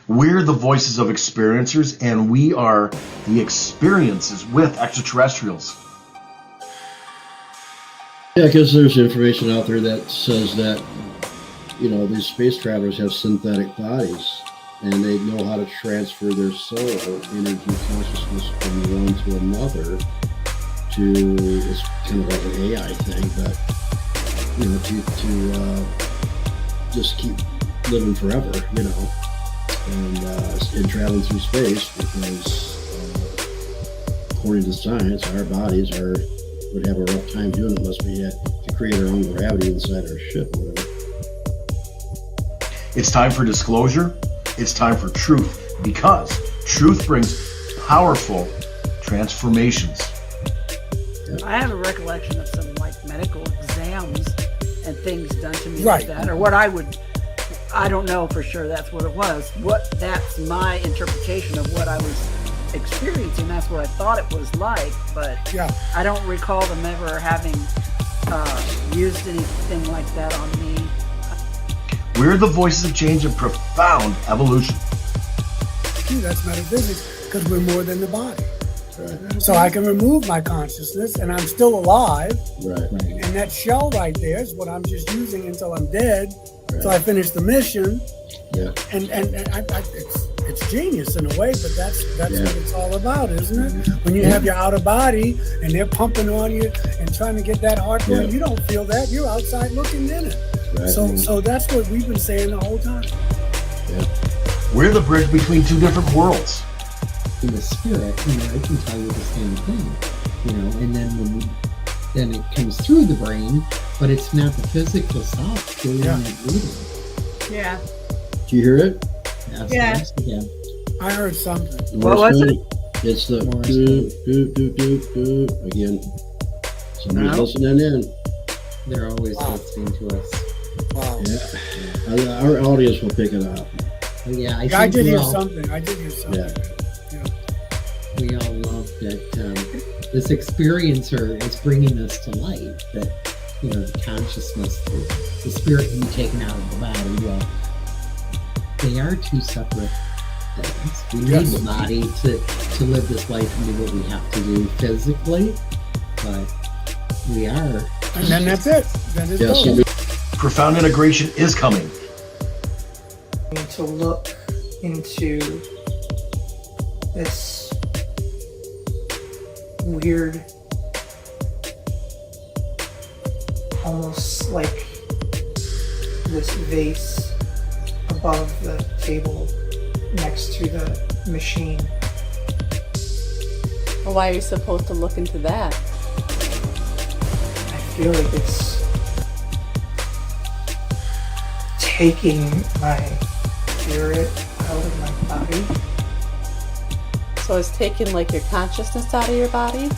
We're the voices of experiencers, and we are the experiences with extraterrestrials. Yeah, because there's information out there that says that, these space travelers have synthetic bodies, and they know how to transfer their soul or energy consciousness from one to another it's kind of like an AI thing, but, to just keep living forever, and traveling through space, because according to science, our bodies would have a rough time doing it unless we had to create our own gravity inside our ship or whatever. It's time for disclosure. It's time for truth, because truth brings powerful transformations. I have a recollection of some medical exams and things done to me like that, or I don't know for sure that's what it was. That's my interpretation of what I was experiencing. That's what I thought it was like, but I don't recall them ever having used anything like that on me. We're the voices of change and profound evolution. That's metaphysics, because we're more than the body. Right. So I can remove my consciousness and I'm still alive. Right. And that shell right there is what I'm just using until I'm dead. Right. So I finish the mission. Yeah. And it's genius in a way, but that's what it's all about, isn't it? When you have your outer body and they're pumping on you and trying to get that heart going, you don't feel that. You're outside looking in it. Right. So that's what we've been saying the whole time. Yeah. We're the bridge between two different worlds. In the spirit, I can tell you the same thing, and then it comes through the brain, but it's not the physical self doing that reading. Yeah. Do you hear it? Yes, again. I heard something. What was it? It's the do again. Somebody's listening in. They're always listening to us. Wow. Yeah. Our audience will pick it up. Yeah, I did hear something. Yeah. We all love that this experiencer is bringing us to light, that, the consciousness, the spirit being taken out of the body. Well, they are two separate things. We need the body to live this life and do what we have to do physically, but we are. And then that's it. Then it's over. Profound integration is coming. To look into this weird, almost like this vase above the table next to the machine. Well, why are you supposed to look into that? I feel like it's taking my spirit out of my body. So it's taking your consciousness out of your body?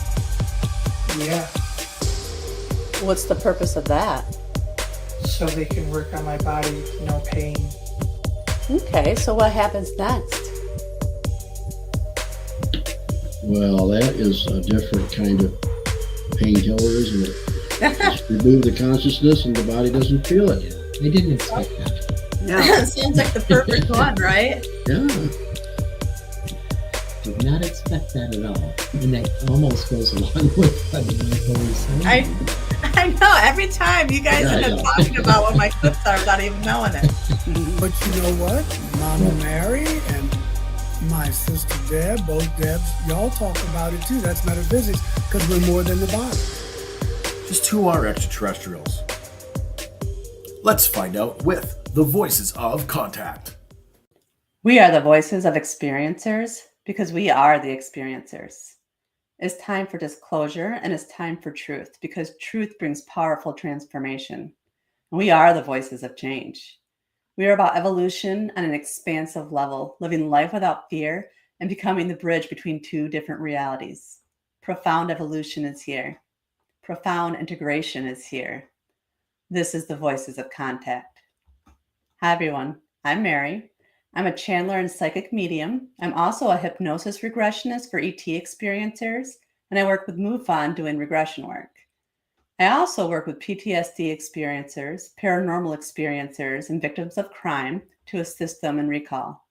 Yeah. What's the purpose of that? So they can work on my body, no pain. Okay, so what happens next? Well, that is a different kind of painkiller, isn't it? Just remove the consciousness and the body doesn't feel it. I didn't expect that. Yeah. Sounds like the perfect one, right? Yeah. Did not expect that at all. And that almost goes along with what Michael was saying. I know. Every time you guys end up talking about what my clips are without even knowing it. But you know what? Mama Mary and my sister Deb, both Debs, y'all talk about it too. That's metaphysics, because we're more than the body. Just who are extraterrestrials? Let's find out with the voices of contact. We are the voices of experiencers because we are the experiencers. It's time for disclosure and it's time for truth, because truth brings powerful transformation. We are the voices of change. We are about evolution on an expansive level, living life without fear and becoming the bridge between two different realities. Profound evolution is here. Profound integration is here. This is the Voices of Contact. Hi, everyone. I'm Mary. I'm a channeler and psychic medium. I'm also a hypnosis regressionist for ET experiencers, and I work with MUFON doing regression work. I also work with PTSD experiencers, paranormal experiencers, and victims of crime to assist them in recall.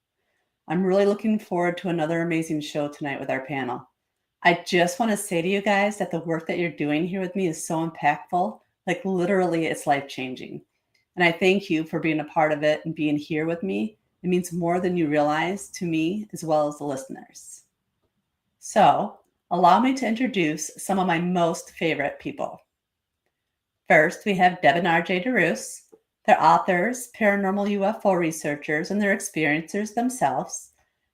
I'm really looking forward to another amazing show tonight with our panel. I just want to say to you guys that the work that you're doing here with me is so impactful. Like literally, it's life-changing. And I thank you for being a part of it and being here with me. It means more than you realize to me as well as the listeners. So allow me to introduce some of my most favorite people. First, we have Deb and RJ DeRoos. They're authors, paranormal UFO researchers, and they're experiencers themselves.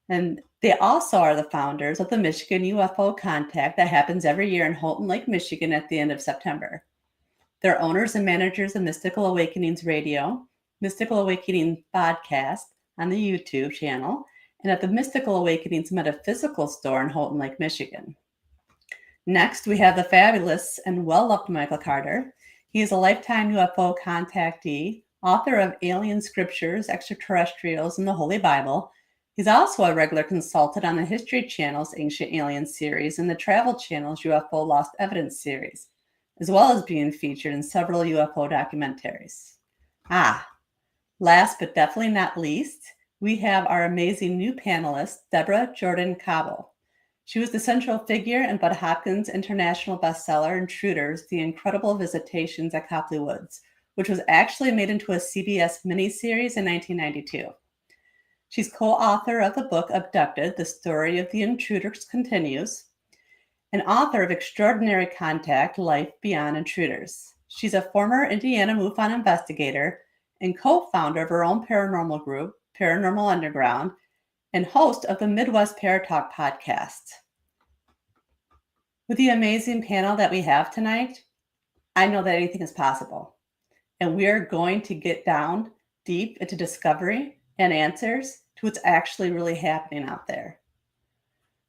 And they also are the founders of the Michigan UFO Contact that happens every year in Houghton Lake, Michigan at the end of September. They're owners and managers of Mystical Awakenings Radio, Mystical Awakenings Vodcast on the YouTube channel, and at the Mystical Awakenings Metaphysical Store in Houghton Lake, Michigan. Next, we have the fabulous and well-loved Michael Carter. He is a lifetime UFO contactee, author of Alien Scriptures, Extraterrestrials, and the Holy Bible. He's also a regular consultant on the History Channel's Ancient Aliens series and the Travel Channel's UFO Lost Evidence series, as well as being featured in several UFO documentaries. Last but definitely not least, we have our amazing new panelist, Deborah Jordan Cobble. She was the central figure in Bud Hopkins' international bestseller, Intruders, The Incredible Visitations at Copley Woods, which was actually made into a CBS miniseries in 1992. She's co-author of the book Abducted, The Story of the Intruders Continues, and author of Extraordinary Contact, Life Beyond Intruders. She's a former Indiana MUFON investigator and co-founder of her own paranormal group, Paranormal Underground, and host of the Midwest Paratalk podcast. With the amazing panel that we have tonight, I know that anything is possible. And we are going to get down deep into discovery and answers to what's actually really happening out there.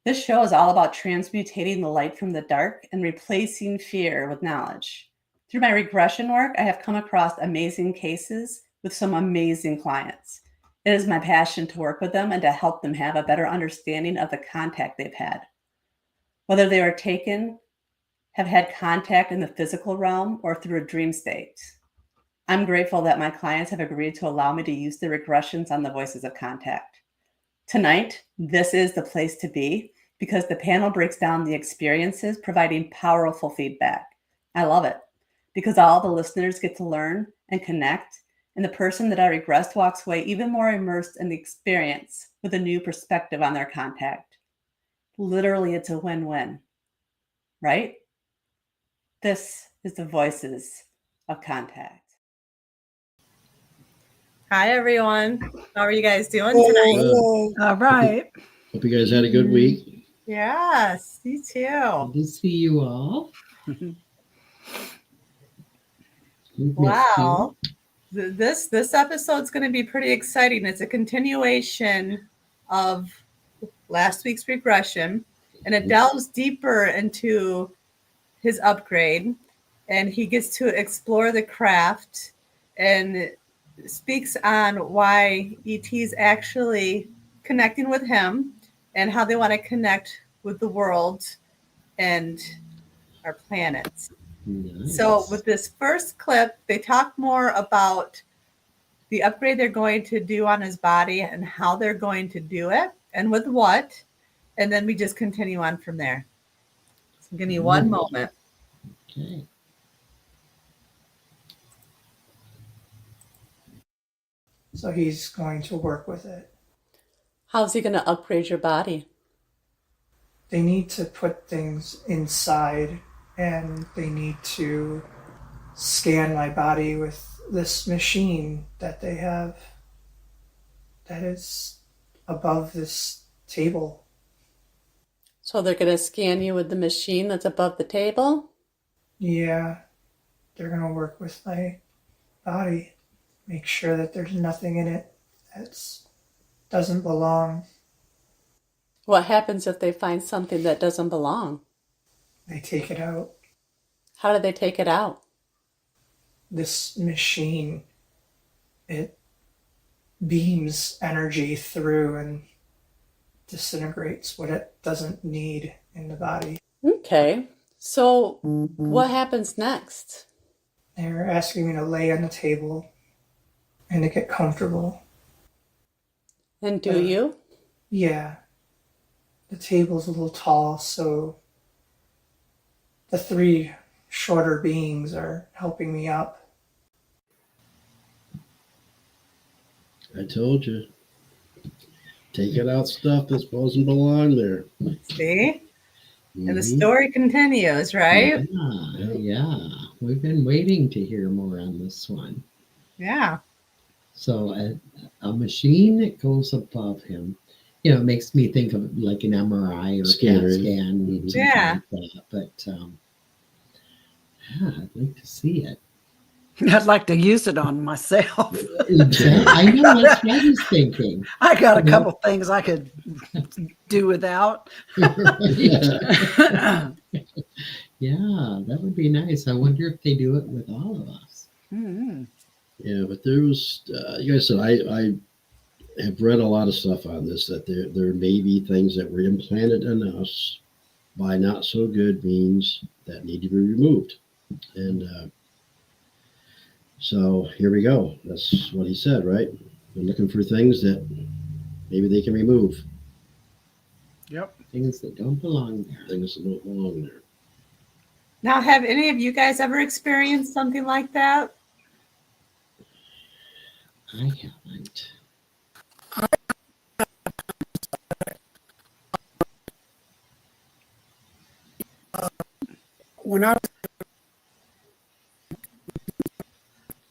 This show is all about transmutating the light from the dark and replacing fear with knowledge. Through my regression work, I have come across amazing cases with some amazing clients. It is my passion to work with them and to help them have a better understanding of the contact they've had. Whether they were taken, have had contact in the physical realm, or through a dream state. I'm grateful that my clients have agreed to allow me to use their regressions on the voices of contact. Tonight, this is the place to be because the panel breaks down the experiences, providing powerful feedback. I love it because all the listeners get to learn and connect, and the person that I regressed walks away even more immersed in the experience with a new perspective on their contact. Literally, it's a win-win, right? This is the Voices of Contact. Hi, everyone. How are you guys doing tonight? All right. Hope you guys had a good week. Yes, you too. Good to see you all. Wow. This episode's going to be pretty exciting. It's a continuation of last week's regression, and it delves deeper into his upgrade, and he gets to explore the craft and speaks on why ET's actually connecting with him and how they want to connect with the world and our planet. Nice. So with this first clip, they talk more about the upgrade they're going to do on his body and how they're going to do it and with what. And then we just continue on from there. So give me one moment. Okay. So he's going to work with it. How's he going to upgrade your body? They need to put things inside, and they need to scan my body with this machine that they have that is above this table. So they're going to scan you with the machine that's above the table? Yeah, they're going to work with my body, make sure that there's nothing in it that doesn't belong. What happens if they find something that doesn't belong? They take it out. How do they take it out? This machine, it beams energy through and disintegrates what it doesn't need in the body. Okay. So what happens next? They're asking me to lay on the table and to get comfortable. And do you? Yeah. The table's a little tall, so the three shorter beings are helping me up. I told you. Taking out stuff that doesn't belong there. See? And the Mhm. story continues, right? Yeah. We've been waiting to hear more on this one. Yeah. So a machine that goes above him, it makes me think of like an MRI or Scanner. CAT scan, Mhm. something Yeah. like that. But I'd like to see it. I'd like to use it on myself. Exactly. I know that's what I was thinking. I got a Yeah. couple things I could do without. Right. Yeah, that would be nice. I wonder if they do it with all of us. Mm-hmm. Yeah, but there was, you guys said, I have read a lot of stuff on this, that there may be things that were implanted in us by not so good beings that need to be removed. And so here we go. That's what he said, right? They're looking for things that maybe they can remove, Yep. Things that don't belong there. things that don't belong there. Now, have any of you guys ever experienced something like that? I haven't. When I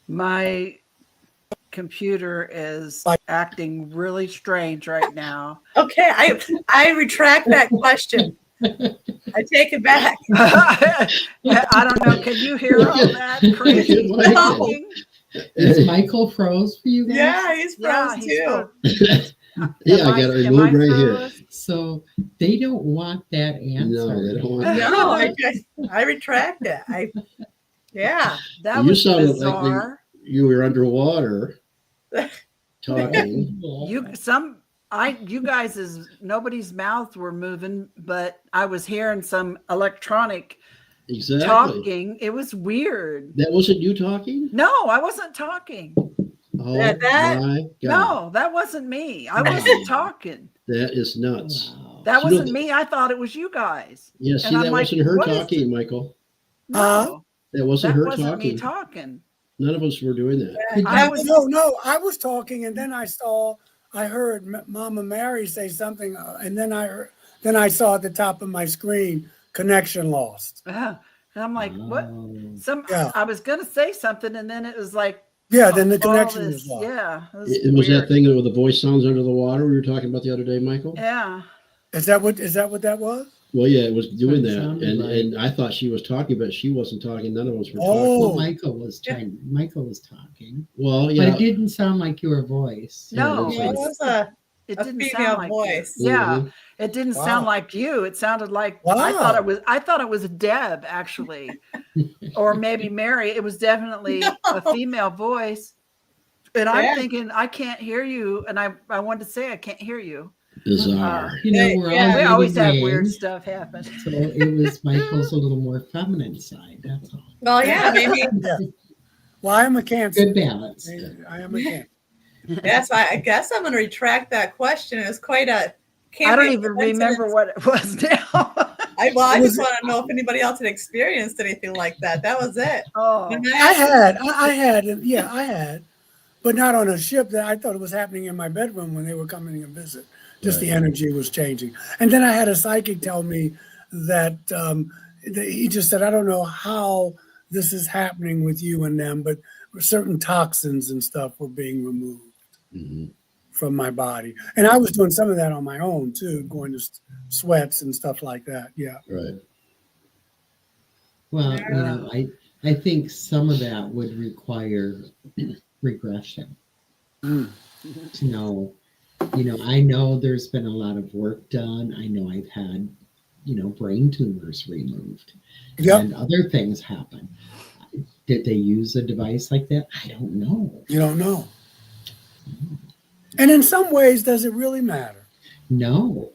My computer is acting really strange right now. Okay, I retract that question. I take it back. I don't know. Can you hear all that crazy Look at Michael. talking? Is Michael froze for you guys? Yeah, he's Yeah, froze he's too. Yeah, I got it removed right here. So they don't want that answer. No, they don't want No, I retract it. Yeah. That You was sounded like bizarre. you were underwater talking. You guys' nobody's mouths were moving, but I was hearing some electronic Exactly. talking. It was weird. That wasn't you talking? No, I wasn't talking. Oh That- my God. No, that wasn't me. I wasn't talking. That is nuts. Wow. That You know, wasn't me. I thought it was you guys. Yeah, see, And I'm that like, wasn't her what is talking, Michael. No, That wasn't that her wasn't talking. me talking. None of us were doing that. I was no, I was talking, and then I heard Mama Mary say something, and then I saw at the top of my screen connection lost. and I'm like, what? Oh. Yeah. I was gonna say something, and then it was like, Yeah, then the all connection this- was lost. Yeah, It was that thing where the voice sounds under the water we were talking about the other day, Michael? Yeah. Is that what that was? Well, yeah, it was doing It that. sounded like- And I thought she was talking, but she wasn't talking. None of us were Oh. Well, talking. Michael was talking. Well, But yeah. it didn't sound like your voice. No, Yeah, It was a it a didn't female sound like voice. You. Yeah, Mhm. it didn't Wow. sound like you. It sounded like Wow. I thought it was Deb actually, or maybe Mary. It was definitely a female voice, and I'm Yeah. thinking I can't hear you, and I wanted to say I can't hear you. Bizarre. You know, we're Yeah. all We always have getting weird names, stuff happen. So it was Michael's a little more feminine side. That's all. Well, yeah, maybe. Well, I am a Cancer. Good balance. I am a Cancer. Yes, I guess I'm going to retract that question. It's quite a. I don't even remember what it was now. I just want to know if anybody else had experienced anything like that. That was it. Oh, I had, but not on a ship. That I thought it was happening in my bedroom when they were coming to visit. Just the energy was changing, and then I had a psychic tell me that he just said, "I don't know how this is happening with you and them, but certain toxins and stuff were being removed from my body." And I was doing some of that on my own too, going to sweats and stuff like that. Yeah. Right. Well, I think some of that would require regression. To know, I know there's been a lot of work done. I know I've had, brain tumors removed and other things happen. Did they use a device like that? I don't know. You don't know. And in some ways, does it really matter? No.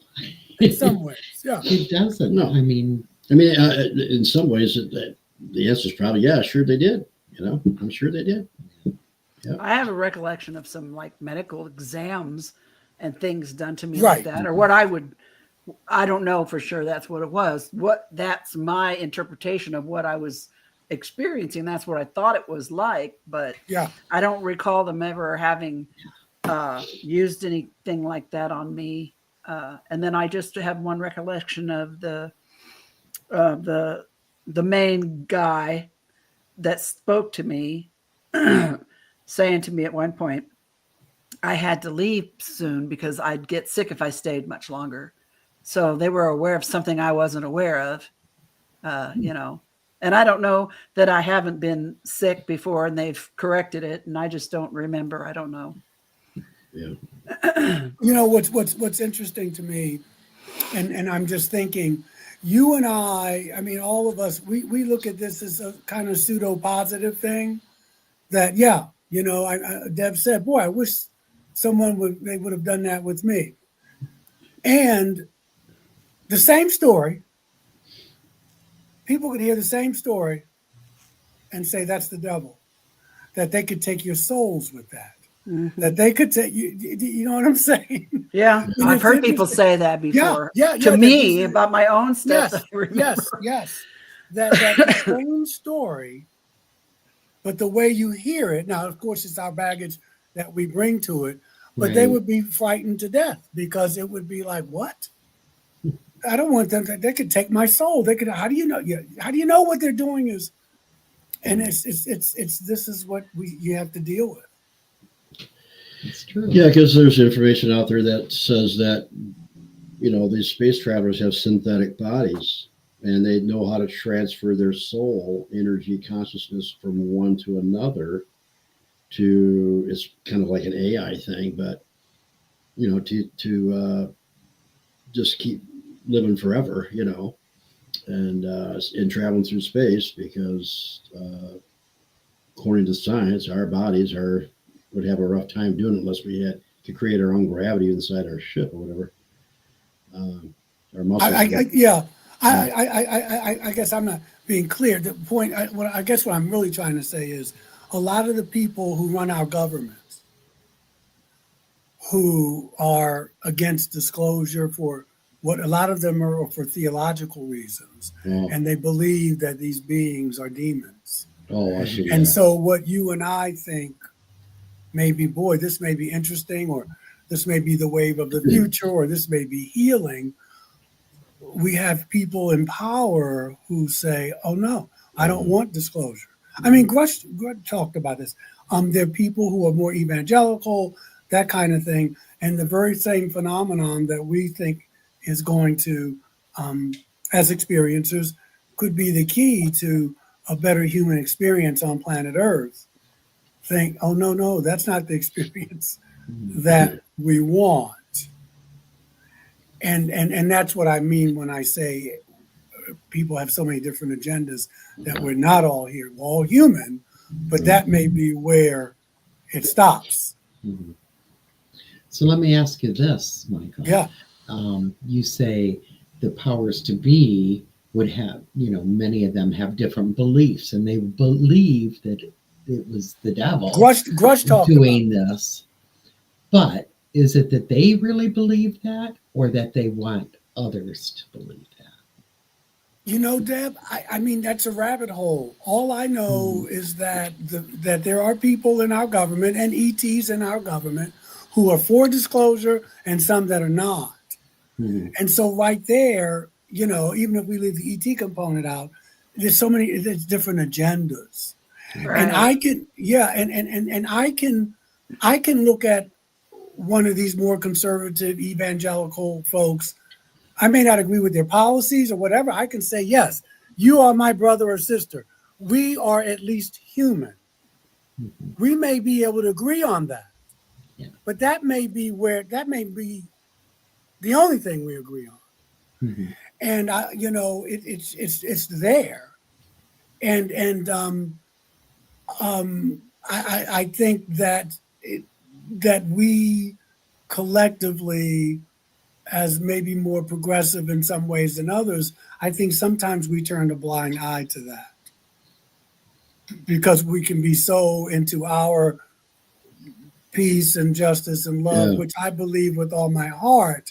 In some ways, yeah. It doesn't. No. I mean, in some ways, the answer is probably, yeah, sure they did. I'm sure they did. I have a recollection of some like medical exams and things done to me Right. like that, or I don't know for sure that's what it was. That's my interpretation of what I was experiencing. That's what I thought it was like, but Yeah. I don't recall them ever having used anything like that on me. And then I just have one recollection of the main guy that spoke to me, saying to me at one point, I had to leave soon because I'd get sick if I stayed much longer. So they were aware of something I wasn't aware of, and I don't know that I haven't been sick before and they've corrected it. And I just don't remember. I don't know. Yeah. What's interesting to me, and I'm just thinking, you and I mean, all of us, we look at this as a kind of pseudo positive thing that, Deb said, boy, I wish they would have done that with me. And the same story, people could hear the same story and say, that's the devil, that they could take your souls with that. Mm-hmm. That they could take you know what I'm saying? Yeah, I've heard people say that before. To me about my own stuff. Yes. That same story, but the way you hear it. Now, of course, it's our baggage that we bring to it. But right. They would be frightened to death because it would be like, what? I don't want them. They could take my soul. They could. How do you know? How do you know what they're doing is? And it's this is what you have to deal with. It's true. Yeah, because there's information out there that says that, these space travelers have synthetic bodies and they know how to transfer their soul, energy, consciousness from one to another it's kind of like an AI thing, but, to just keep living forever, and traveling through space because, according to science, our bodies would have a rough time doing it unless we had to create our own gravity inside our ship or whatever. Our muscles. I guess I'm not being clear. The point, I guess what I'm really trying to say is a lot of the people who run our governments who are against disclosure for what a lot of them are for theological reasons, and they believe that these beings are demons. Oh, I see. And so what you and I think, maybe, boy, this may be interesting, or this may be the wave of the future, or this may be healing. We have people in power who say, oh, no, I don't want disclosure. I mean, Grush talked about this. There are people who are more evangelical, that kind of thing. And the very same phenomenon that we think is going to, as experiencers, could be the key to a better human experience on planet Earth. Think, oh, no, that's not the experience that we want. And that's what I mean when I say people have so many different agendas that we're not all here. We're all human, but that may be where it stops. Mm-hmm. So let me ask you this, Michael. Yeah. You say the powers to be would have, many of them have different beliefs, and they believe that it was the devil Grush doing this. But is it that they really believe that, or that they want others to believe that? Deb, I mean, that's a rabbit hole. All I know is that that there are people in our government and ETs in our government who are for disclosure and some that are not. Mm-hmm. And so right there, even if we leave the ET component out, there's different agendas. Right. And I can, and I can look at one of these more conservative evangelical folks. I may not agree with their policies or whatever. I can say, yes, you are my brother or sister. We are at least human. Mm-hmm. We may be able to agree on that. Yeah. But that may be the only thing we agree on. Mm-hmm. And it's there. And I think that that we collectively, as maybe more progressive in some ways than others, I think sometimes we turn a blind eye to that because we can be so into our peace and justice and love, which I believe with all my heart.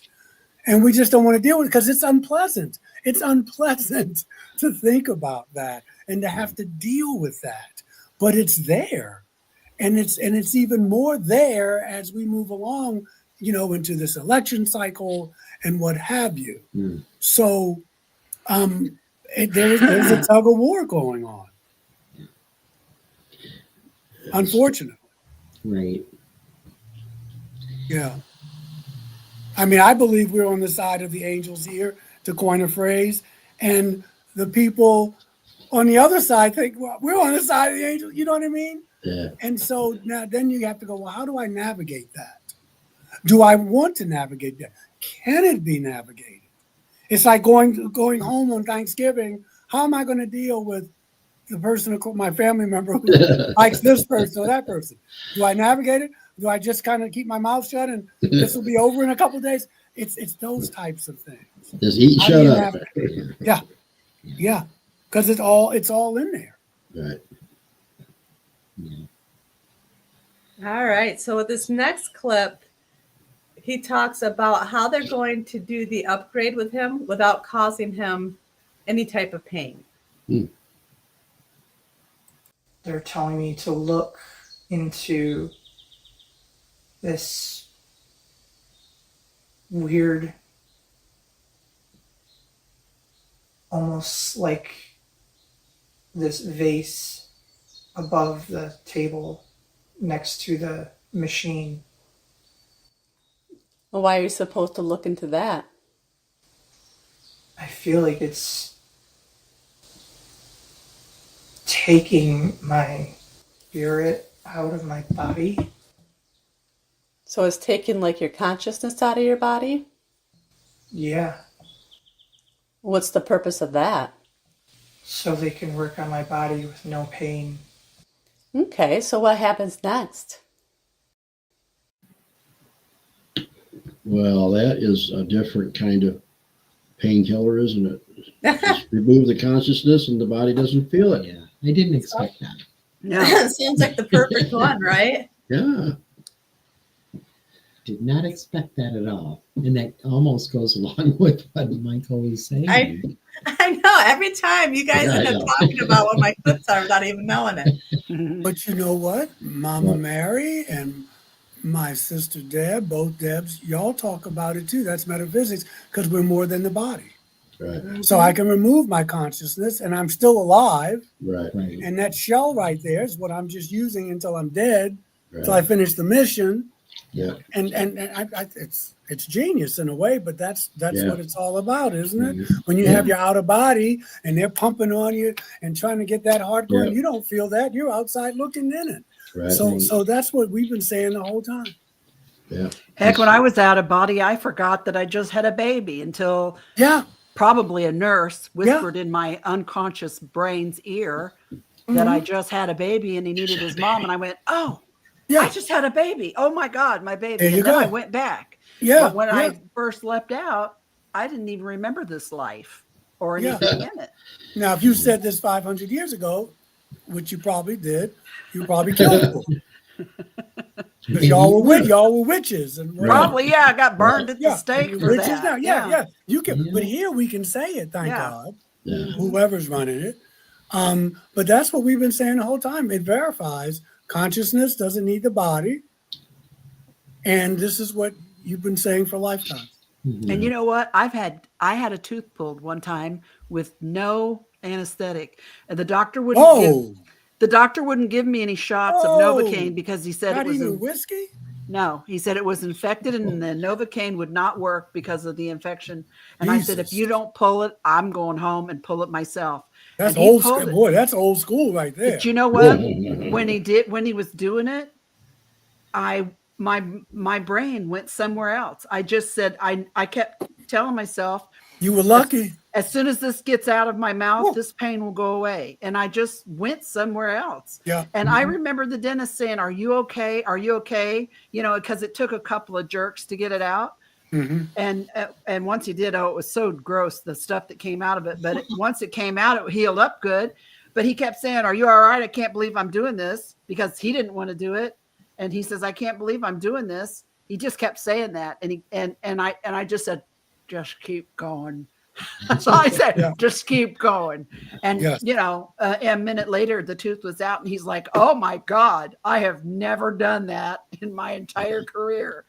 And we just don't want to deal with it because it's unpleasant. It's unpleasant to think about that and to have to deal with that. But it's there. And it's even more there as we move along, into this election cycle and what have you. So there's a tug of war going on. Unfortunately. Right. Yeah. I mean, I believe we're on the side of the angels here, to coin a phrase, and the people on the other side think, well, we're on the side of the angels. You know what I mean? Yeah. And so now then you have to go, well, how do I navigate that? Do I want to navigate that? Can it be navigated? It's like going home on Thanksgiving. How am I going to deal with the person, my family member who likes this person or that person? Do I navigate it? Do I just kind of keep my mouth shut and this will be over in a couple of days? It's those types of things. Just eat, shut up. Yeah, yeah, because it's all in there. Right. All right. So with this next clip, he talks about how they're going to do the upgrade with him without causing him any type of pain. They're telling me to look into this weird, almost like this vase above the table next to the machine. Well, why are you supposed to look into that? I feel like it's taking my spirit out of my body. So it's taking like your consciousness out of your body? Yeah, What's the purpose of that? so they can work on my body with no pain. Okay, so what happens next? Well, that is a different kind of painkiller, isn't it? Just remove the consciousness and the body doesn't feel it. Yeah. I didn't expect that. No. Sounds like the perfect one, right? Yeah. Did not expect that at all. And that almost goes along with what Michael was saying. I know. Every time you guys end up talking about what my clips are without even knowing it. But you know what? Mama Mary and my sister Deb, both Debs, y'all talk about it too. That's metaphysics, because we're more than the body. Right. So I can remove my consciousness and I'm still alive. Right. Right. And that shell right there is what I'm just using until I'm dead, Right. until I finish the mission. Yeah. And it's genius in a way, but that's Yeah. what it's all about, isn't it? Mhm. When you Yeah. have your outer body and they're pumping on you and trying to get that heart going, Yeah. you don't feel that. You're outside looking in it. Right. So that's what we've been saying the whole time. Yeah. Heck, when I was out of body, I forgot that I just had a baby until Yeah. probably a nurse whispered in my unconscious brain's ear that I just had a baby and he needed his mom. And I went, oh, Yeah. I just had a baby. Oh my God, my baby. There you And then go. I went back. Yeah. But when yeah. I first leapt out, I didn't even remember this life or anything in it. Now, if you said this 500 years ago, which you probably did, you probably killed people. Because y'all were witches and whatever. Probably, yeah, I got burned at the Yeah, stake and for witches that. now. Yeah. You can, but here we can say it. Thank Yeah. God. Yeah. Whoever's running it. But that's what we've been saying the whole time. It verifies consciousness doesn't need the body, and this is what you've been saying for lifetimes. And you know what? I had a tooth pulled one time with no anesthetic, and the doctor wouldn't give me any shots of Novocaine because he said Not it was even whiskey. no. He said it was infected, and the Novocaine would not work because of the infection. And I said, if you don't pull it, I'm going home and pull it myself. That's And he old pulled school. it. Boy, that's old school right there. But you know what? When he was doing it, my brain went somewhere else. I just said, I kept telling myself, You were lucky. as soon as this gets out of my mouth, this pain will go away. And I just went somewhere else. Yeah. And I remember the dentist saying, are you okay? Are you okay? You know, because it took a couple of jerks to get it out. Mm-hmm. And once he did, it was so gross, the stuff that came out of it. But once it came out, it healed up good. But he kept saying, are you all right? I can't believe I'm doing this, because he didn't want to do it. And he says, I can't believe I'm doing this. He just kept saying that. And I just said, just keep going. That's all I said. Yeah. Just keep going. And, Yes. a minute later, the tooth was out and he's like, oh my God, I have never done that in my entire career.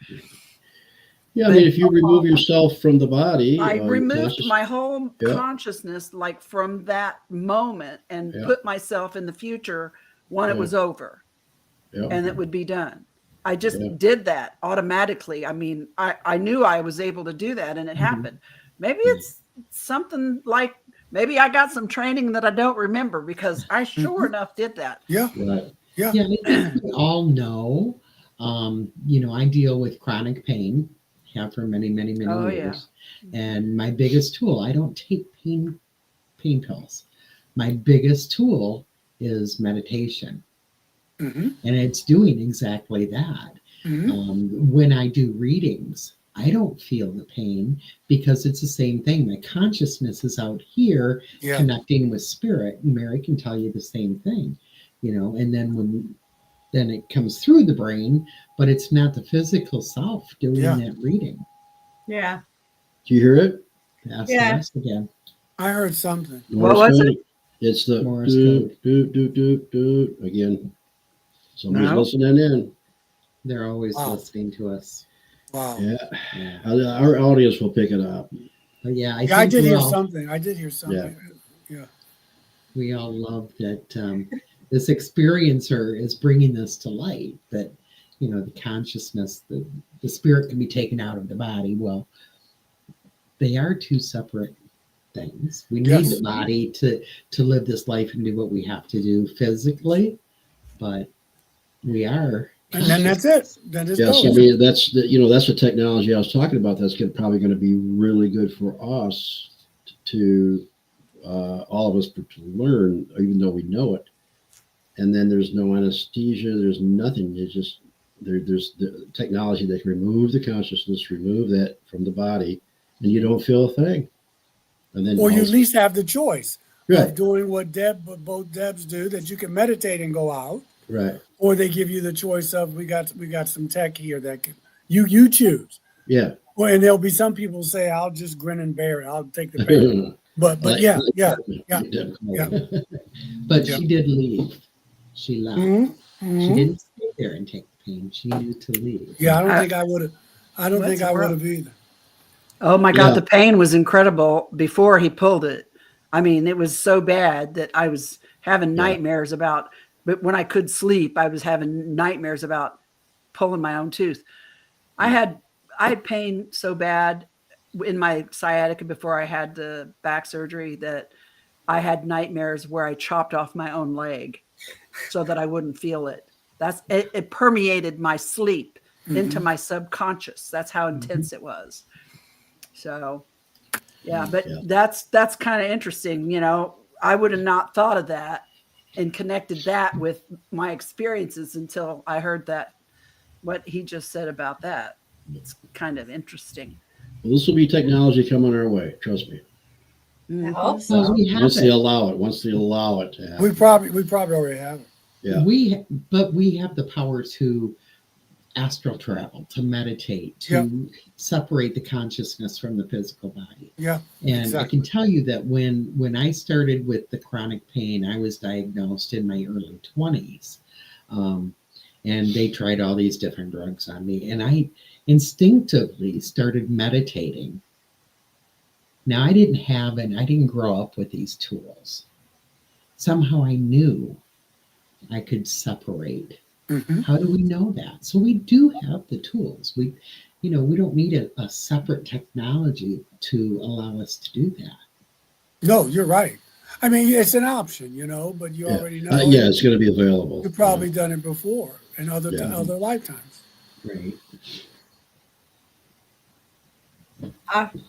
Yeah, I mean, if you remove yourself from the body, I your removed my whole Yeah. consciousness, like from that moment, and Yeah. put myself in the future when it Yeah. was over Yeah. and it would be done. I just Yeah. did that automatically. I mean, I knew I was able to do that and it happened. Maybe it's something like, maybe I got some training that I don't remember, because I sure enough did that. Yeah. Right. Yeah. Yeah, I think we all know. I deal with chronic pain, have for many, many, many Oh, years. And my biggest tool, I don't take pain pills. My biggest tool is meditation. Mm-hmm. And it's doing exactly that. Mm-hmm. When I do readings, I don't feel the pain because it's the same thing. My consciousness is out here Yeah. connecting with spirit. Mary can tell you the same thing, and then it comes through the brain, but it's not the physical self doing Yeah. that reading. Yeah. Do you hear it? That's Yeah. the rest again. I heard something. What was code. it? It's the Morse doot, code. doot, doot, doot, doot. Again. Somebody's No. listening in. They're always Wow. listening to us. Wow. Yeah. Yeah. Our audience will pick it up. But yeah, I Yeah, think I did we hear all, something. I did hear something. Yeah. we all love that this experiencer is bringing this to light, that, the consciousness, the spirit can be taken out of the body. Well, they are two separate things. We need Yes. the body to live this life and do what we have to do physically, but we are. And then that's it. Then it's Yes, I goes. mean that's the technology I was talking about. That's probably going to be really good for us to all of us to learn, even though we know it. And then there's no anesthesia. There's nothing. It's just there's the technology that can remove the consciousness, remove that from the body, and you don't feel a thing. And then Or you at least have the choice Right. of doing what both Debs do, that you can meditate and go out. Right. Or they give you the choice of we got some tech here that can, you choose. Yeah. Well, and there'll be some people say I'll just grin and bear it. I'll take the pain. But yeah. But she did leave. She left. Mm-hmm. She didn't stay there and take the pain. She knew to leave. Yeah, I don't think I would have. I don't think I would have either. Oh my God, Yeah. the pain was incredible before he pulled it. I mean, it was so bad that I was having nightmares about, but when I could sleep, I was having nightmares about pulling my own tooth. I had pain so bad in my sciatica before I had the back surgery that I had nightmares where I chopped off my own leg so that I wouldn't feel it. It permeated my sleep into my subconscious. That's how intense it was. So, yeah, but that's kind of interesting. I would have not thought of that and connected that with my experiences until I heard what he just said about that. It's kind of interesting. Well, this will be technology coming our way. Trust me. I hope so. Well, we have Once they it. allow it to happen. We probably already have it. Yeah. But we have the power to astral travel, to meditate, to separate the consciousness from the physical body. Yeah. And exactly. I can tell you that when I started with the chronic pain, I was diagnosed in my early 20s. And they tried all these different drugs on me. And I instinctively started meditating. Now, I didn't grow up with these tools. Somehow I knew I could separate. Mm-hmm. How do we know that? So we do have the tools. We don't need a separate technology to allow us to do that. No, you're right. I mean, it's an option, but you already know. It's going to be available. You've probably done it before in other lifetimes. Right.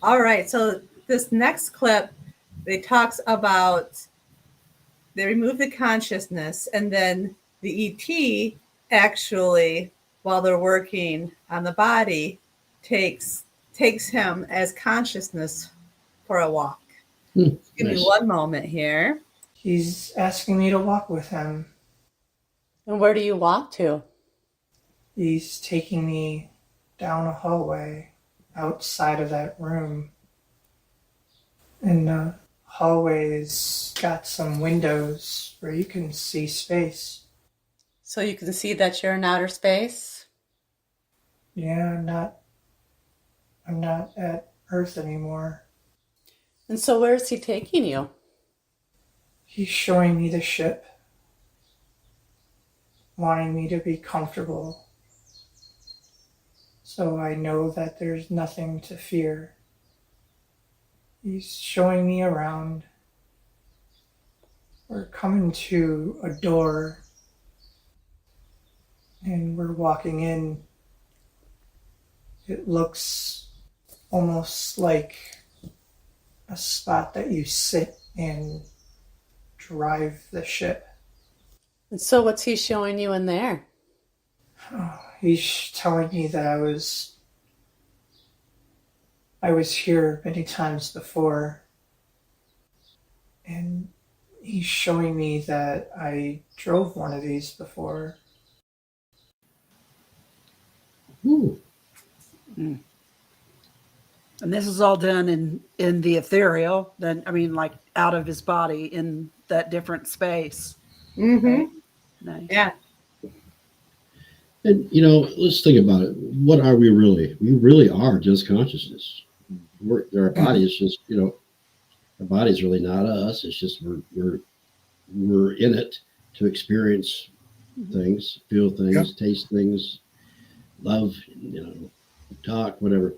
All right. So this next clip, it talks about they remove the consciousness, and then the ET actually, while they're working on the body, takes him as consciousness for a walk. Give me one moment here. He's asking me to walk with him. And where do you walk to? He's taking me down a hallway outside of that room. And the hallway's got some windows where you can see space. So you can see that you're in outer space? Yeah, I'm not at Earth anymore. And so where is he taking you? He's showing me the ship, wanting me to be comfortable, so I know that there's nothing to fear. He's showing me around. We're coming to a door, and we're walking in. It looks almost like a spot that you sit and drive the ship. And so what's he showing you in there? Oh, he's telling me that I was here many times before, and he's showing me that I drove one of these before. Ooh. And this is all done in the ethereal, then like out of his body in that different space. Mm-hmm. Right? Nice. Yeah. And, let's think about it. What are we really? We really are just consciousness. Our body is just, our body's really not us. It's just we're in it to experience things, feel things, taste things, love, talk, whatever.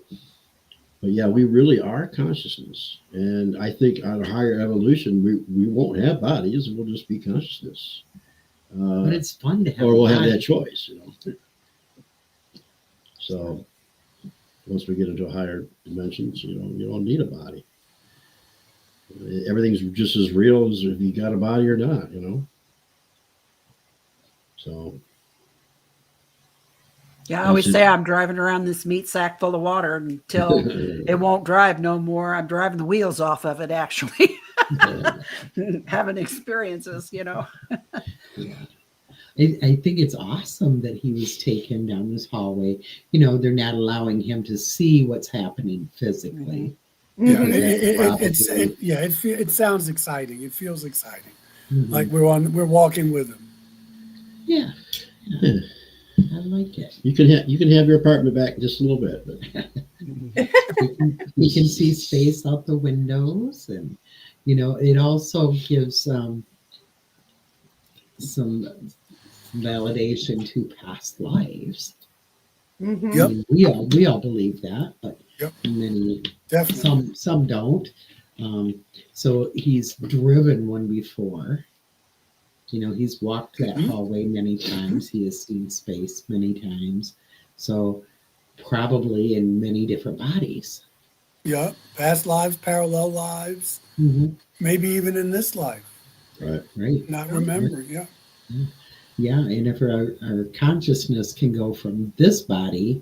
But yeah, we really are consciousness. And I think on a higher evolution, we won't have bodies. We'll just be consciousness. But it's fun to have. Or we'll have that choice, So once we get into higher dimensions, you don't need a body. Everything's just as real as if you got a body or not, So. Yeah, I always say I'm driving around this meat sack full of water until it won't drive no more. I'm driving the wheels off of it, actually. Having experiences, Yeah. I think it's awesome that he was taken down this hallway. They're not allowing him to see what's happening physically. Yeah, it sounds exciting. It feels exciting, like we're walking with him. Yeah, I like it. You can have your apartment back in just a little bit, but we can see space out the windows, and it also gives some validation to past lives. Mm-hmm. Yep. We all believe that, but many definitely some don't. So he's driven one before. He's walked that hallway many times. He has seen space many times. So probably in many different bodies. Yeah, past lives, parallel lives, maybe even in this life. Right. Not remembering. Yeah. Yeah, and if our consciousness can go from this body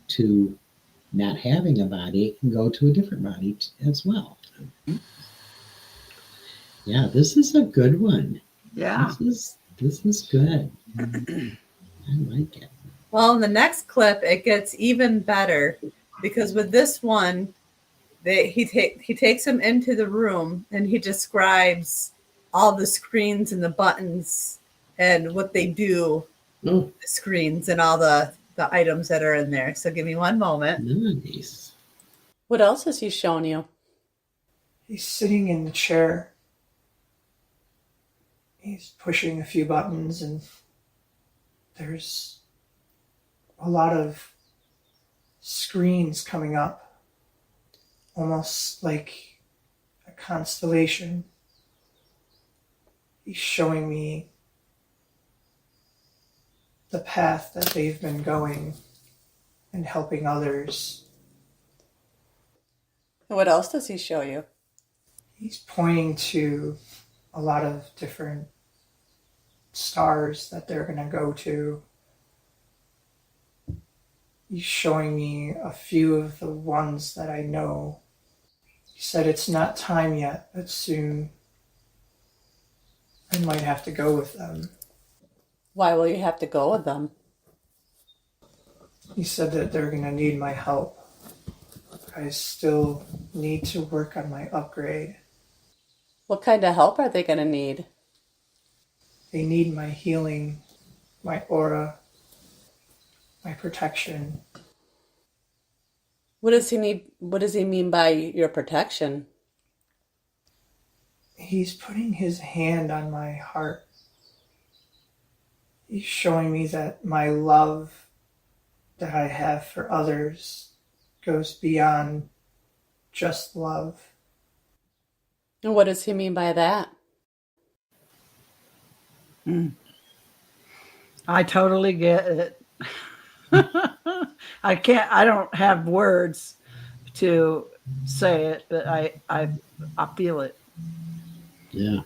to not having a body, it can go to a different body as well. Yeah, this is a good one. Yeah. This is good. I like it. Well, in the next clip, it gets even better because with this one, he takes him into the room and he describes all the screens and the buttons and what they do, the screens and all the items that are in there. So give me one moment. Nice. What else has he shown you? He's sitting in the chair. He's pushing a few buttons, and there's a lot of screens coming up, almost like a constellation. He's showing me the path that they've been going and helping others. What else does he show you? He's pointing to a lot of different stars that they're going to go to. He's showing me a few of the ones that I know. He said it's not time yet, but soon I might have to go with them. Why will you have to go with them? He said that they're going to need my help. I still need to work on my upgrade. What kind of help are they going to need? They need my healing, my aura, my protection. What does he need? What does he mean by your protection? He's putting his hand on my heart. He's showing me that my love that I have for others goes beyond just love. And what does he mean by that? I totally get it. I don't have words to say it, but I feel it. Yeah.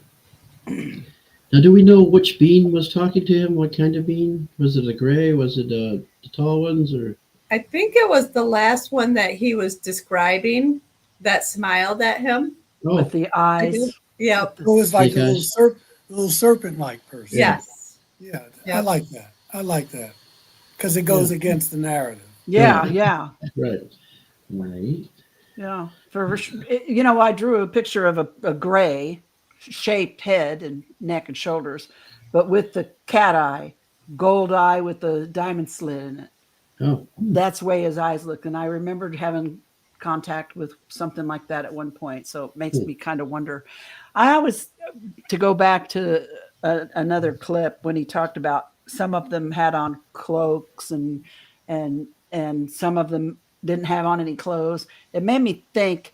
Now, do we know which being was talking to him? What kind of being? Was it a gray? Was it the tall ones? Or I think it was the last one that he was describing that smiled at him. With the eyes. Yep. It was like Snake a eyes. little serpent-like person. Yes. Yeah, Yep. I like that. I like that because it goes against the narrative. Yeah, Yeah. yeah, right. yeah. I drew a picture of a gray shaped head and neck and shoulders, but with the cat eye, gold eye with the diamond slit in it. Oh, That's the way his eyes look. And I remembered having contact with something like that at one point. So it makes me kind of wonder. I always, to go back to another clip when he talked about some of them had on cloaks and some of them didn't have on any clothes. It made me think,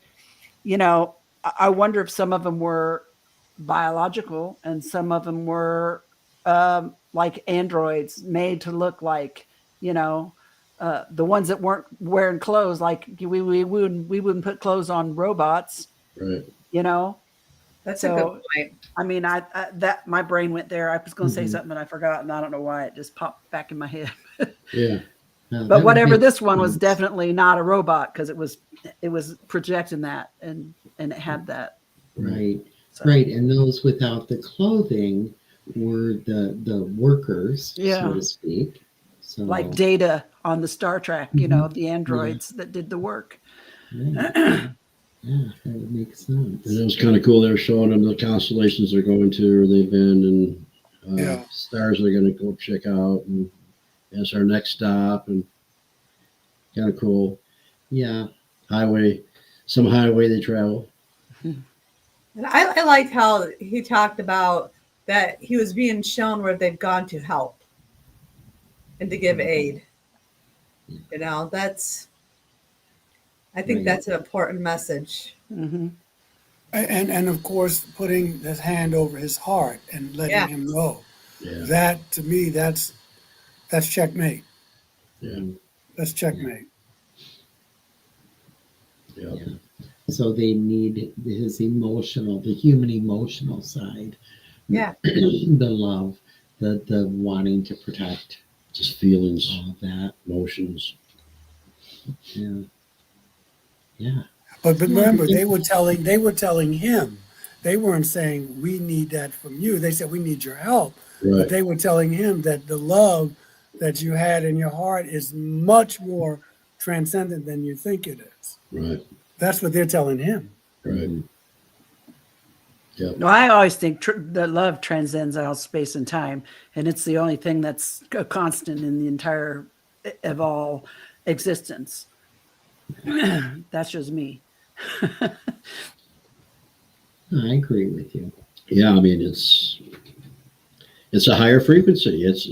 I wonder if some of them were biological and some of them were like androids made to look like, the ones that weren't wearing clothes, like we wouldn't put clothes on robots, right. That's So, a good point. I mean, I that my brain went there. I was going to say something and I forgot, and I don't know why it just popped back in my head. Yeah. No, that But would whatever, make this one was sense. definitely not a robot because it was projecting that and it had that. Right. So, Right. And those without the clothing were the workers, Yeah. so to speak. So like Data on the Star Trek, the androids that did the work. yeah, yeah, that would make sense. And it was kind of cool. They were showing them the constellations they're going to, or they've been, and Yeah. stars they're going to go check out, and that's our next stop, and kind of cool. Yeah. Some highway they travel. And I liked how he talked about that he was being shown where they've gone to help and to give aid. I think Right. that's an important message. Mm-hmm. And of course, putting his hand over his heart and letting Yeah. him know. Yeah. That to me, that's checkmate. Yeah. That's checkmate. Yeah. Yeah. So they need the human emotional side. Yeah. The love, the wanting to protect, Just feelings, all of that. emotions. Yeah. Yeah. But remember, they were telling him. They weren't saying we need that from you. They said we need your help. But Right. they were telling him that the love that you had in your heart is much more transcendent than you think it is. Right. That's what they're telling him. Right. Yeah. No, I always think that love transcends all space and time, and it's the only thing that's a constant in the entire of all existence. That's just me. I agree with you. Yeah. I mean, it's a higher frequency. It's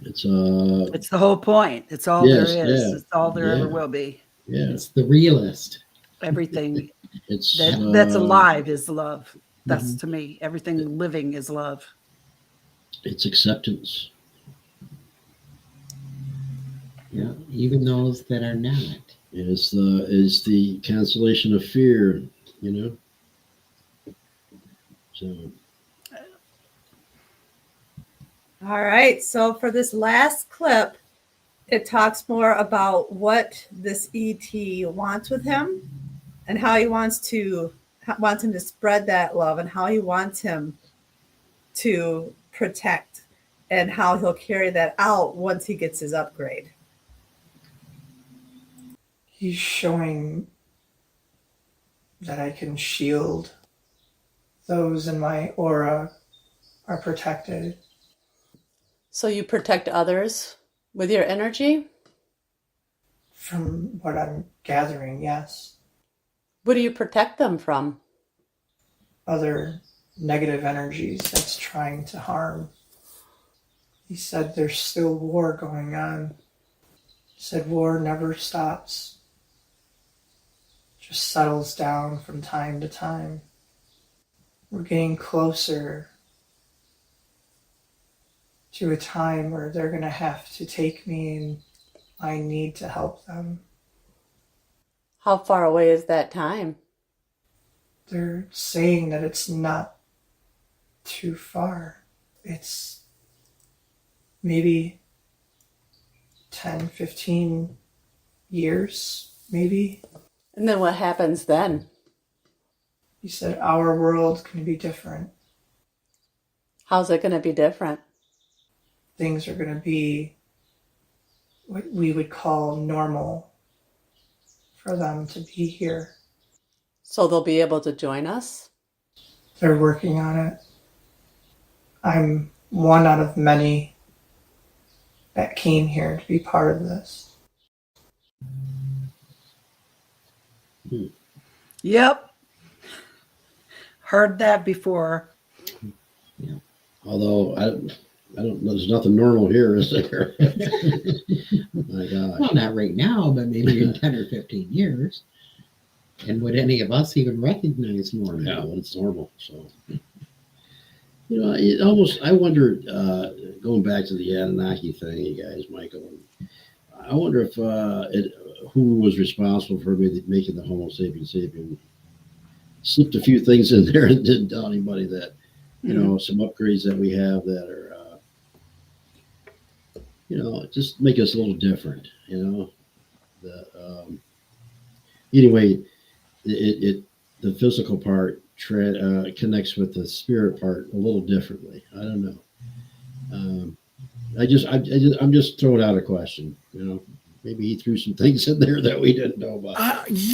It's the whole point. It's all Yes, there is. yeah, It's all there ever yeah. will be. yeah. It's the realist. Everything It's that's alive is love. That's Mm-hmm. to me. Everything living is love. It's acceptance. Yeah. Even those that are not. It's the cancellation of fear. So All right. So for this last clip, it talks more about what this ET wants with him and how he wants him to spread that love and how he wants him to protect and how he'll carry that out once he gets his upgrade. He's showing that I can shield those in my aura are protected. So you protect others with your energy? From what I'm gathering, yes. What do you protect them from? Other negative energies that's trying to harm. He said there's still war going on. He said war never stops. Just settles down from time to time. We're getting closer to a time where they're going to have to take me and I need to help them. How far away is that time? They're saying that it's not too far. It's maybe 10, 15 years, maybe. And then what happens then? He said our world can be different. How's it going to be different? Things are going to be what we would call normal for them to be here. So they'll be able to join us? They're working on it. I'm one out of many that came here to be part of this. Yep. Heard that before. Yeah. Although I don't. There's nothing normal here, is there? My gosh. Well, not right now, but maybe in 10 or 15 years. And would any of us even recognize normal? Yeah, when it's normal. So, it almost. I wonder. Going back to the Anunnaki thing, you guys, Michael. I wonder if who was responsible for making the Homo sapiens sapien. Slipped a few things in there and didn't tell anybody that, some upgrades that we have that are, just make us a little different, Anyway, the physical part connects with the spirit part a little differently. I don't know. I'm just throwing out a question, Maybe he threw some things in there that we didn't know about.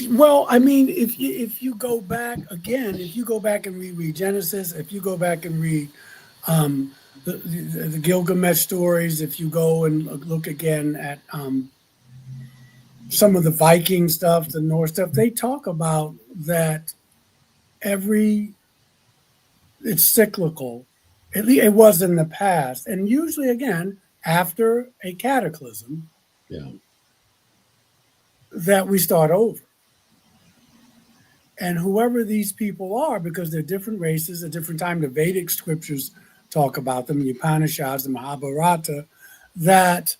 Well, I mean, if you go back again, if you go back and reread Genesis, if you go back and read the Gilgamesh stories, if you go and look again at some of the Viking stuff, the Norse stuff, they talk about that it's cyclical. It was in the past, and usually again after a cataclysm. Yeah. That we start over. And whoever these people are, because they're different races, at different time, the Vedic scriptures talk about them, the Upanishads, the Mahabharata, that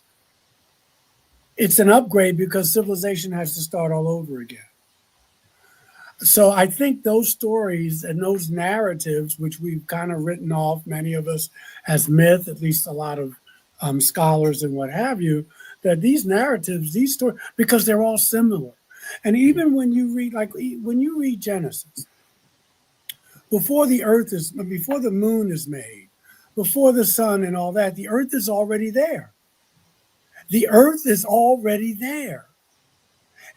it's an upgrade because civilization has to start all over again. So I think those stories and those narratives, which we've kind of written off, many of us, as myth, at least a lot of scholars and what have you, that these narratives, these stories, because they're all similar. And even when you read Genesis, before the moon is made, before the sun and all that, the earth is already there. The earth is already there.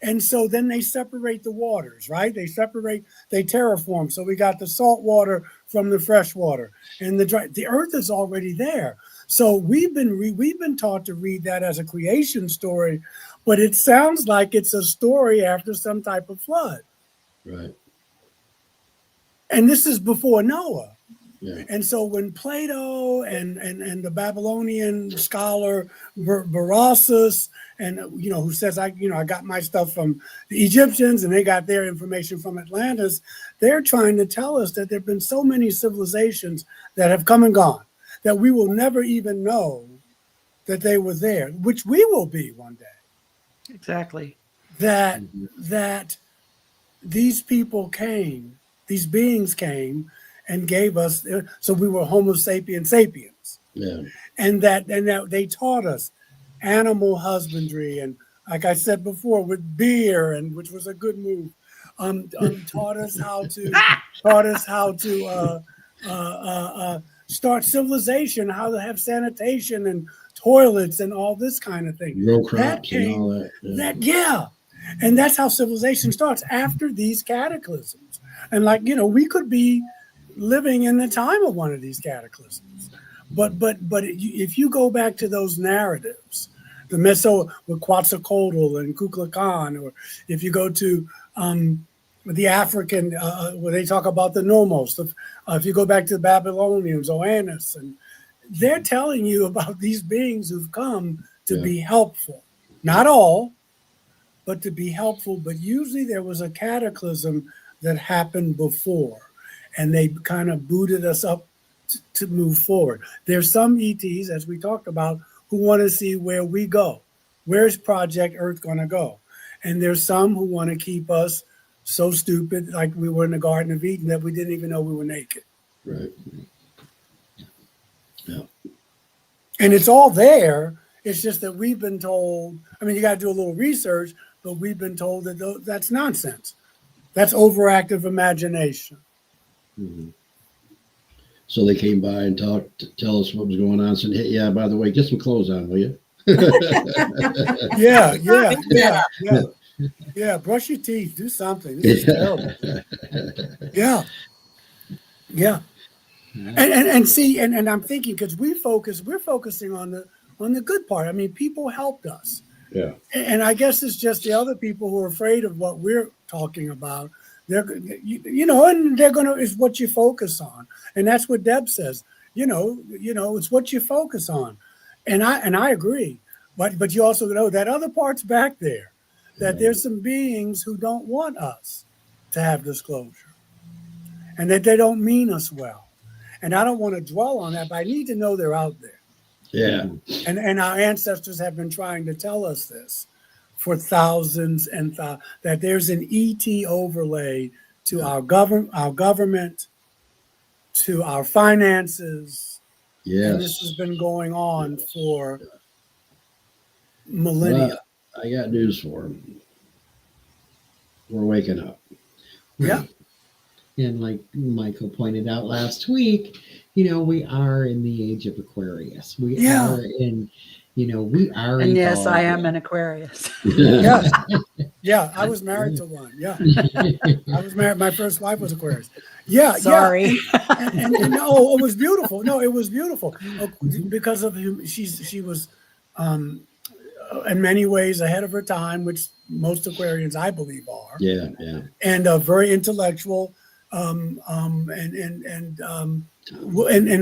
And so then they separate the waters, right? They terraform. So we got the salt water from the fresh water and the dry. The earth is already there. So we've been taught to read that as a creation story, but it sounds like it's a story after some type of flood. Right. And this is before Noah. Yeah. And so when Plato and the Babylonian scholar Berossus, and who says I got my stuff from the Egyptians and they got their information from Atlantis, they're trying to tell us that there've been so many civilizations that have come and gone that we will never even know that they were there, which we will be one day. Exactly. That these people came, these beings came and gave us, so we were Homo sapiens sapiens. Yeah. And that they taught us animal husbandry, and like I said before, with beer, and which was a good move. Taught us how to start civilization, how to have sanitation and toilets and all this kind of thing. Grow crops and all that. And that's how civilization starts, after these cataclysms. And like, we could be living in the time of one of these cataclysms. But if you go back to those narratives, the Meso with Quetzalcoatl and Kukulkan, Khan, or if you go to the African, where they talk about the Nomos, if you go back to the Babylonians, Oannes, and they're telling you about these beings who've come to be helpful. Not all, but to be helpful. But usually there was a cataclysm that happened before, and they kind of booted us up to move forward. There's some ETs, as we talked about, who want to see where we go. Where's Project Earth going to go? And there's some who want to keep us so stupid, like we were in the Garden of Eden, that we didn't even know we were naked. Right. Yeah. And it's all there. It's just that we've been told, you got to do a little research, but we've been told that that's nonsense. That's overactive imagination. Mm-hmm. So they came by and talked to tell us what was going on. Said, hey, yeah, by the way, get some clothes on, will you? Yeah. Brush your teeth. Do something. This is terrible. Yeah. And see, and I'm thinking, because we're focusing on the good part. People helped us. Yeah. And I guess it's just the other people who are afraid of what we're talking about. And they're gonna, is what you focus on. And that's what Deb says. It's what you focus on. And I agree. But you also know that other part's back there, that there's some beings who don't want us to have disclosure, and that they don't mean us well. And I don't want to dwell on that, but I need to know they're out there. Yeah. And our ancestors have been trying to tell us this for thousands and that there's an ET overlay to our government, to our finances. Yes. And this has been going on for millennia. I got news for them. We're waking up. Yeah. And like Michael pointed out last week, we are in the age of Aquarius. We are in, we are. And yes, I am an Aquarius. Yeah, I was married to one. Yeah. I was married. My first wife was Aquarius. Yeah. Sorry. Yeah. And no, it was beautiful. No, it was beautiful because of she was in many ways ahead of her time, which most Aquarians, I believe, are. Yeah. And very intellectual, and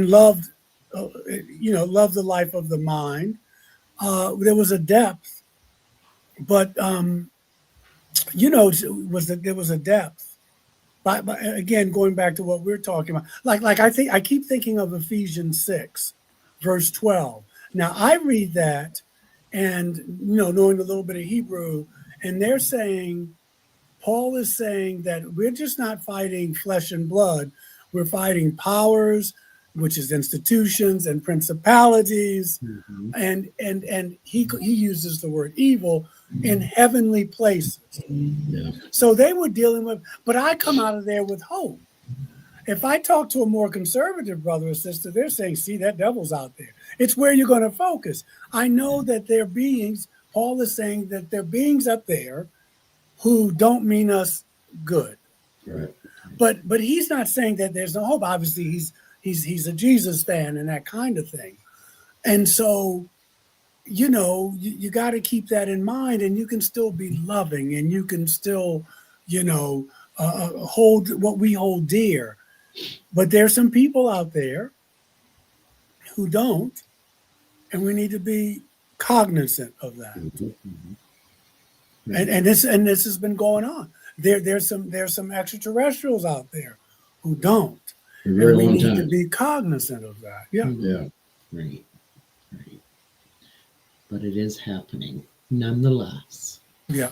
loved, loved the life of the mind. There was a depth, but there was a depth. But again, going back to what we're talking about, like I keep thinking of Ephesians 6, verse 12. Now I read that, and knowing a little bit of Hebrew, and they're saying, Paul is saying that we're just not fighting flesh and blood. We're fighting powers, which is institutions and principalities, and he uses the word evil in heavenly places. Yeah. So they were dealing with, but I come out of there with hope. If I talk to a more conservative brother or sister, they're saying, see, that devil's out there. It's where you're going to focus. I know that there are beings, Paul is saying that there are beings up there who don't mean us good. Right. But he's not saying that there's no hope. Obviously, he's a Jesus fan and that kind of thing. And so, you got to keep that in mind, and you can still be loving, and you can still, hold what we hold dear. But there's some people out there who don't, and we need to be cognizant of that. And this has been going on. There's some extraterrestrials out there who don't. And we need to be cognizant of that. Yeah. Yeah. Right. But it is happening nonetheless. Yeah.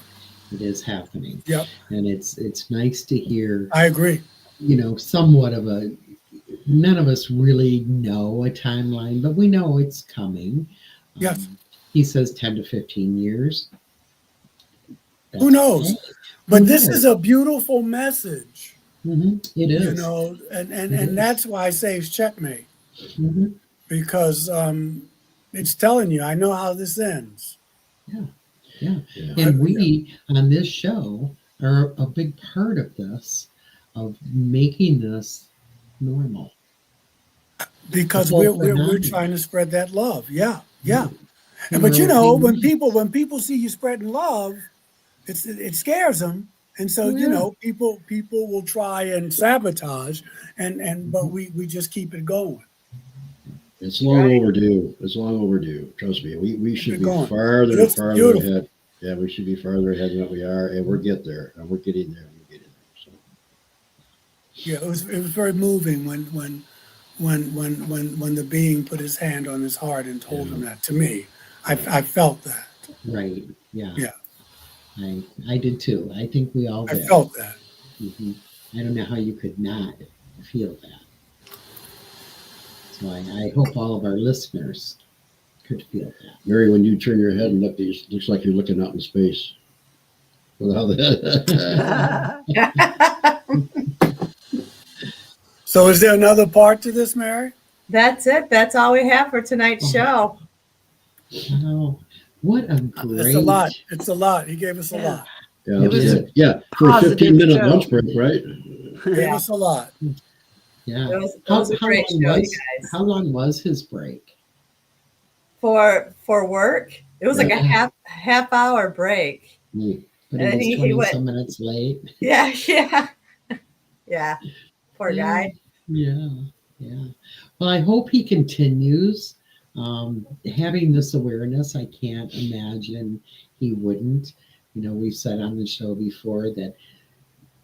It is happening. Yep. And it's nice to hear. I agree. Somewhat of none of us really know a timeline, but we know it's coming. Yes. He says 10 to 15 years. Who knows? But this is a beautiful message. It is. And that's why I say it's checkmate. Mhm. because it's telling you, I know how this ends. Yeah. Yeah. And we on this show are a big part of this, of making this normal. Because The whole we're phenomenon. trying to spread that love. Yeah, yeah. You But you know, know, being nice. when people see you spreading love, it scares them, and so Oh, you yeah. know, people will try and sabotage, and but we just keep it going. It's long overdue. It's long overdue. Trust me. We should it be going. farther But and it's farther beautiful. ahead. Yeah, we should be farther ahead than what we are, and we're getting there. And we're getting there. We're getting there. So Yeah, it was very moving when the being put his hand on his heart and told him that. To me, I felt that. Right. Yeah. Yeah, I did too. I think we all I did. felt that. Hmm. I don't know how you could not feel that. So I hope all of our listeners could feel that. Mary, when you turn your head and look, it looks like you're looking out in space. Without that. So, is there another part to this, Mary? That's it. That's all we have for tonight's show. Wow. What a great. It's a lot. It's a lot. He gave us a Yeah. lot. Yeah, It was a yeah. For a positive 15-minute show. lunch break, right? Gave us a lot. Yeah. It was a great show, you guys. How long was his break? For work, it was like a half hour break. But And he was he 20 went- some minutes late. Yeah, yeah, yeah. Poor guy. Yeah. Well, I hope he continues having this awareness. I can't imagine he wouldn't. You know, we've said on the show before that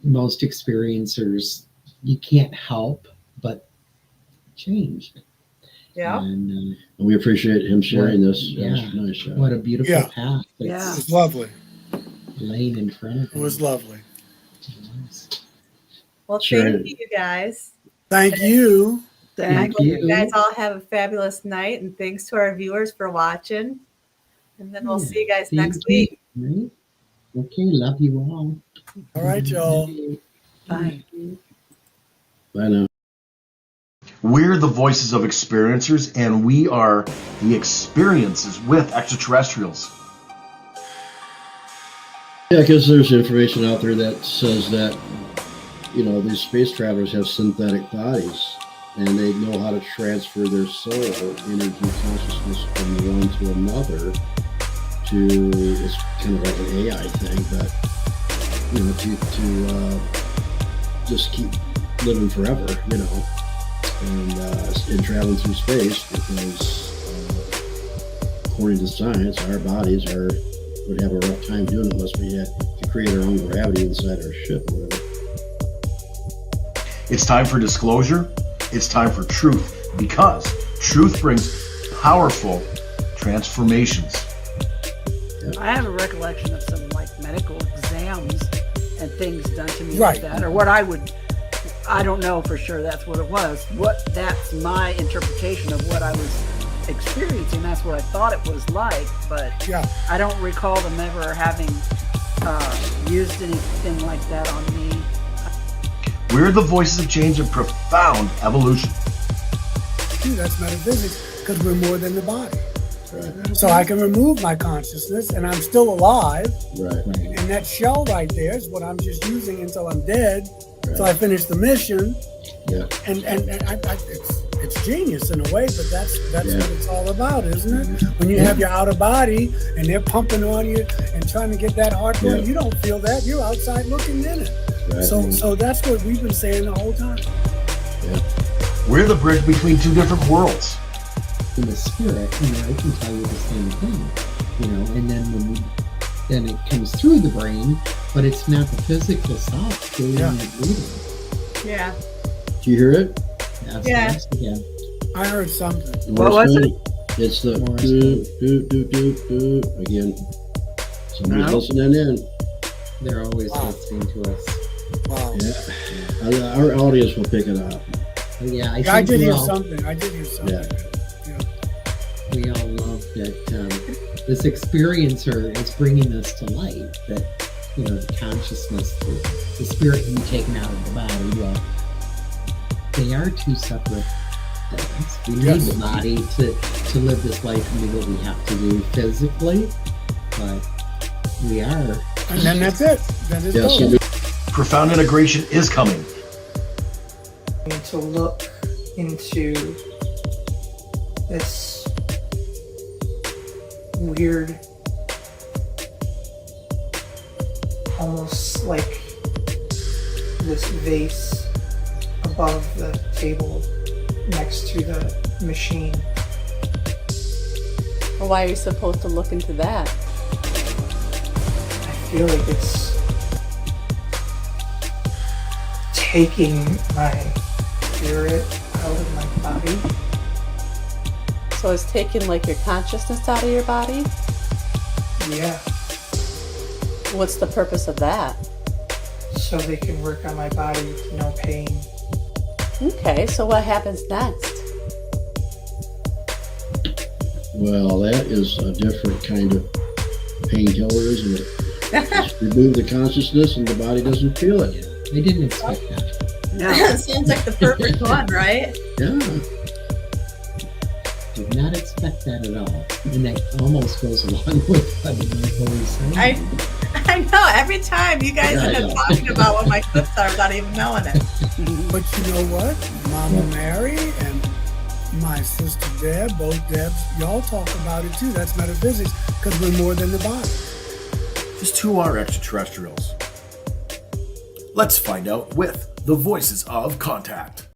most experiencers, you can't help but change. Yeah. And We appreciate him sharing this. Yeah. It was nice. what a beautiful Yeah. path It that's was lovely. laying in front of It him. was lovely. Well, Sure. thank you guys. Thank you. Thank You you. guys all have a fabulous night, and thanks to our viewers for watching. And then we'll see you guys next week. Right? Okay, love you all. All right, y'all. Bye. Bye now. We're the voices of experiencers, and we are the experiences with extraterrestrials. Yeah, because there's information out there that says that, you know, these space travelers have synthetic bodies, and they know how to transfer their soul, energy, consciousness from one to another. It's kind of like an AI thing, but you know, to just keep living forever, you know, and traveling through space, because according to science, our bodies would have a rough time doing it unless we had to create our own gravity inside our ship or whatever. It's time for disclosure. It's time for truth, because truth brings powerful transformations. I have a recollection of some like medical exams and things done to me Right. like that, or I don't know for sure that's what it was. That's my interpretation of what I was experiencing. That's what I thought it was like, but Yeah. I don't recall them ever having used anything like that on me. We're the voices of change and profound evolution. See, that's metaphysics, because we're more than the body. Right. So I can remove my consciousness, and I'm still alive. Right. And that shell right there is what I'm just using until I'm dead. So I finish the mission. Yeah. And it's genius in a way, but that's what it's all about, isn't it? When you have your outer body and they're pumping on you and trying to get that heart going, you don't feel that. You're outside looking in it. Right. So that's what we've been saying the whole time. We're the bridge between two different worlds. In the spirit, you know, I can tell you the same thing, you know, and then it comes through the brain, but it's not the physical self doing that breathing. Yeah. Do you hear it? Yes, yeah. I heard something. What was it? It's the Morse do again. Somebody's No. listening in. They're always Wow. listening to us. Wow. Yeah. Our audience will pick it up. But yeah, I I think did we hear all, something. I did hear something. Yeah. we all love that this experiencer is bringing us to light, that, you know, the consciousness, the spirit being taken out of the body, well, they are two separate things. We Yes. need the body to live this life and do what we have to do physically, but we are. And then that's it. That is Yes, all. you do. Profound integration is coming. And to look into this weird, almost like this vase above the table next to the machine. Well, why are you supposed to look into that? I feel like it's taking my spirit out of my body. So it's taking like your consciousness out of your body? Yeah, What's the purpose of that? so they can work on my body with no pain. Okay, so what happens next? Well, that is a different kind of painkiller, isn't it? Just remove the consciousness and the body doesn't feel it. I didn't expect that. No. Sounds like the perfect one, right? Yeah. Did not expect that at all. And that almost goes along with what Michael was saying. I know. Every time you guys Yeah, end I up know. talking about what my clips are without even knowing it. But you know what? Mama Mary and my sister Deb, both Debs, y'all talk about it too. That's metaphysics, because we're more than the body. Just who are extraterrestrials? Let's find out with the voices of contact.